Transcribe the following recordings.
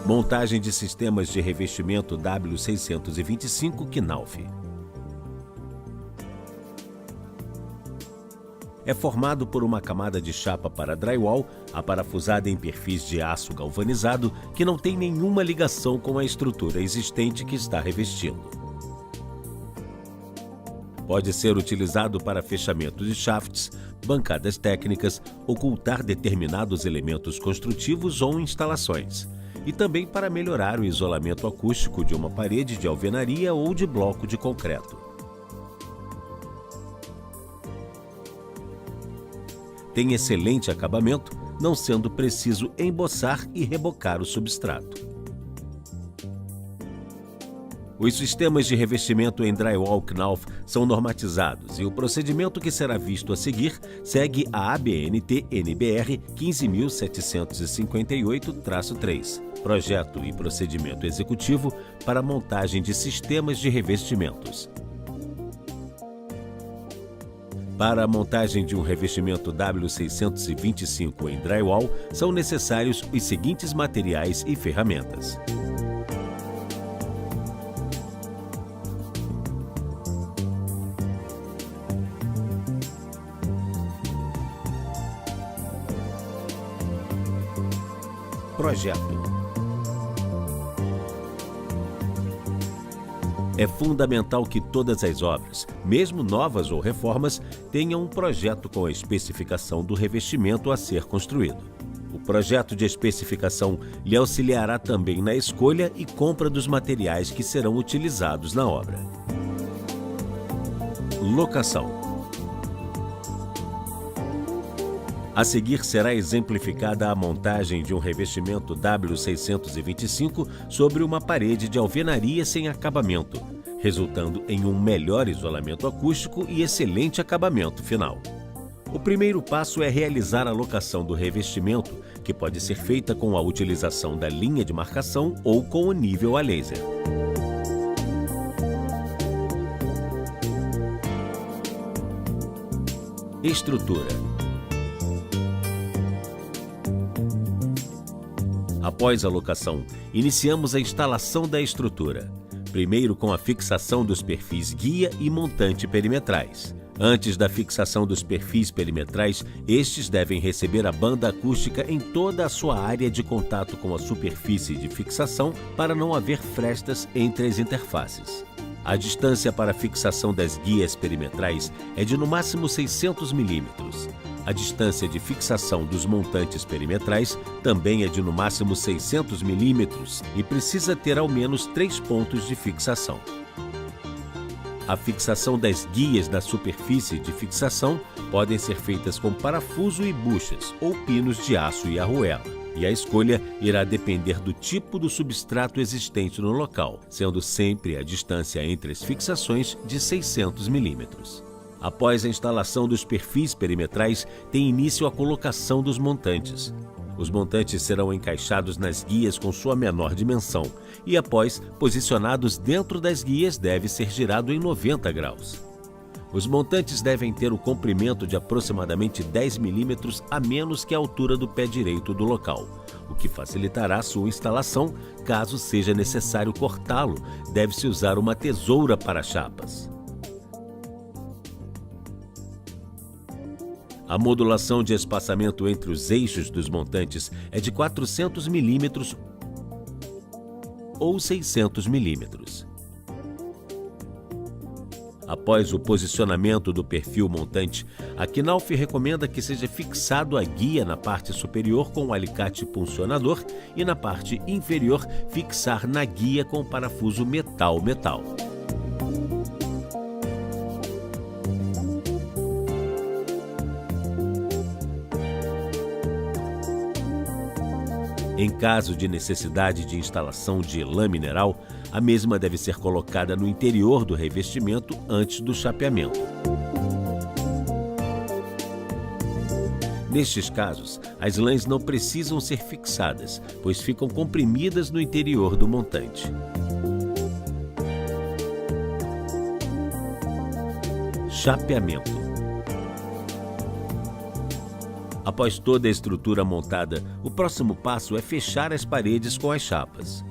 Montagem de sistemas de revestimento W625 Knauf. É formado por uma camada de chapa para drywall, aparafusada em perfis de aço galvanizado que não tem nenhuma ligação com a estrutura existente que está revestindo. Pode ser utilizado para fechamento de shafts, bancadas técnicas, ocultar determinados elementos construtivos ou instalações, e também para melhorar o isolamento acústico de uma parede de alvenaria ou de bloco de concreto. Tem excelente acabamento, não sendo preciso emboçar e rebocar o substrato. Os sistemas de revestimento em drywall Knauf são normatizados e o procedimento que será visto a seguir segue a ABNT NBR 15758-3, Projeto e Procedimento Executivo para montagem de sistemas de revestimentos. Para a montagem de um revestimento W625 em drywall, são necessários os seguintes materiais e ferramentas. Projeto. É fundamental que todas as obras, mesmo novas ou reformas, tenham um projeto com a especificação do revestimento a ser construído. O projeto de especificação lhe auxiliará também na escolha e compra dos materiais que serão utilizados na obra. Locação. A seguir será exemplificada a montagem de um revestimento W625 sobre uma parede de alvenaria sem acabamento, resultando em um melhor isolamento acústico e excelente acabamento final. O primeiro passo é realizar a locação do revestimento, que pode ser feita com a utilização da linha de marcação ou com o nível a laser. Estrutura. Após a locação, iniciamos a instalação da estrutura, primeiro com a fixação dos perfis guia e montante perimetrais. Antes da fixação dos perfis perimetrais, estes devem receber a banda acústica em toda a sua área de contato com a superfície de fixação para não haver frestas entre as interfaces. A distância para a fixação das guias perimetrais é de no máximo 600 mm. A distância de fixação dos montantes perimetrais também é de no máximo 600 mm e precisa ter ao menos 3 pontos de fixação. A fixação das guias da superfície de fixação podem ser feitas com parafuso e buchas ou pinos de aço e arruela, e a escolha irá depender do tipo do substrato existente no local, sendo sempre a distância entre as fixações de 600 mm. Após a instalação dos perfis perimetrais, tem início a colocação dos montantes. Os montantes serão encaixados nas guias com sua menor dimensão e, após posicionados dentro das guias, deve ser girado em 90 graus. Os montantes devem ter o comprimento de aproximadamente 10 mm a menos que a altura do pé direito do local, o que facilitará sua instalação. Caso seja necessário cortá-lo, deve-se usar uma tesoura para chapas. A modulação de espaçamento entre os eixos dos montantes é de 400 mm ou 600 mm. Após o posicionamento do perfil montante, a Knauf recomenda que seja fixado a guia na parte superior com o alicate puncionador e na parte inferior fixar na guia com parafuso metal-metal. Em caso de necessidade de instalação de lã mineral, a mesma deve ser colocada no interior do revestimento antes do chapeamento. Nestes casos, as lãs não precisam ser fixadas, pois ficam comprimidas no interior do montante. Chapeamento. Após toda a estrutura montada, o próximo passo é fechar as paredes com as chapas.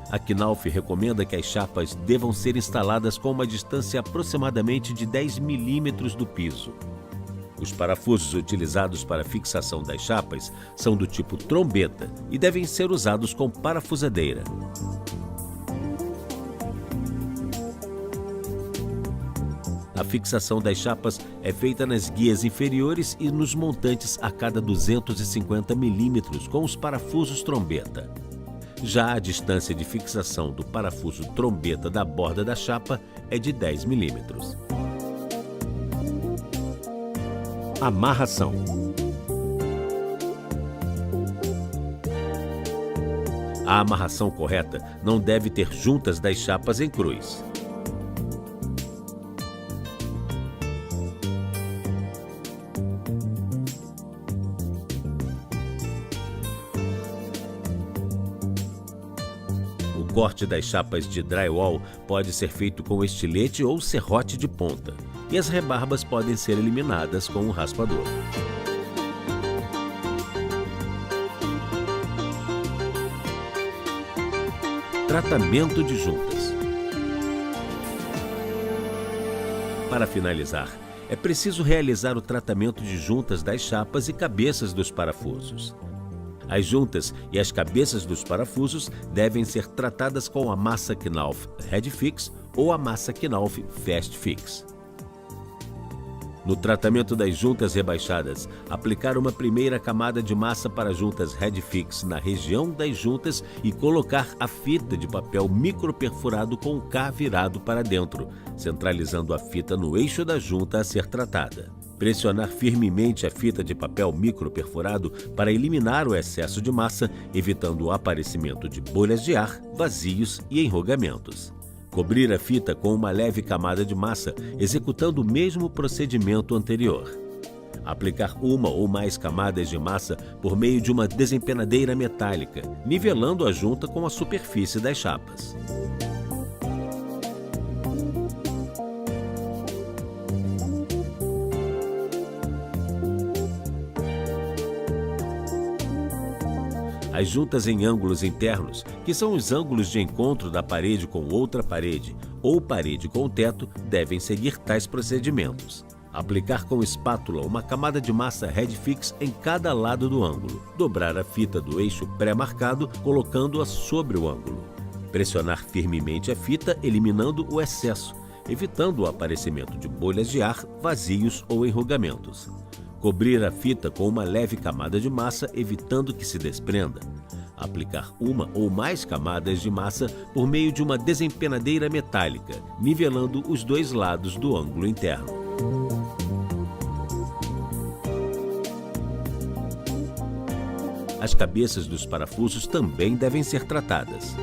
A Knauf recomenda que as chapas devam ser instaladas com uma distância aproximadamente de 10 milímetros do piso. Os parafusos utilizados para a fixação das chapas são do tipo trombeta e devem ser usados com parafusadeira. A fixação das chapas é feita nas guias inferiores e nos montantes a cada 250 milímetros com os parafusos trombeta. Já a distância de fixação do parafuso trombeta da borda da chapa é de 10 milímetros. Amarração. A amarração correta não deve ter juntas das chapas em cruz. O corte das chapas de drywall pode ser feito com estilete ou serrote de ponta, e as rebarbas podem ser eliminadas com um raspador. Tratamento de juntas. Para finalizar, é preciso realizar o tratamento de juntas das chapas e cabeças dos parafusos. As juntas e as cabeças dos parafusos devem ser tratadas com a massa Knauf Head Fix ou a massa Knauf Fast Fix. No tratamento das juntas rebaixadas, aplicar uma primeira camada de massa para juntas Head Fix na região das juntas e colocar a fita de papel microperfurado com o K virado para dentro, centralizando a fita no eixo da junta a ser tratada. Pressionar firmemente a fita de papel microperfurado para eliminar o excesso de massa, evitando o aparecimento de bolhas de ar, vazios e enrugamentos. Cobrir a fita com uma leve camada de massa, executando o mesmo procedimento anterior. Aplicar uma ou mais camadas de massa por meio de uma desempenadeira metálica, nivelando a junta com a superfície das chapas. As juntas em ângulos internos, que são os ângulos de encontro da parede com outra parede ou parede com teto, devem seguir tais procedimentos. Aplicar com espátula uma camada de massa Head Fix em cada lado do ângulo. Dobrar a fita do eixo pré-marcado, colocando-a sobre o ângulo. Pressionar firmemente a fita, eliminando o excesso, evitando o aparecimento de bolhas de ar, vazios ou enrugamentos. Cobrir a fita com uma leve camada de massa, evitando que se desprenda. Aplicar uma ou mais camadas de massa por meio de uma desempenadeira metálica, nivelando os dois lados do ângulo interno. As cabeças dos parafusos também devem ser tratadas.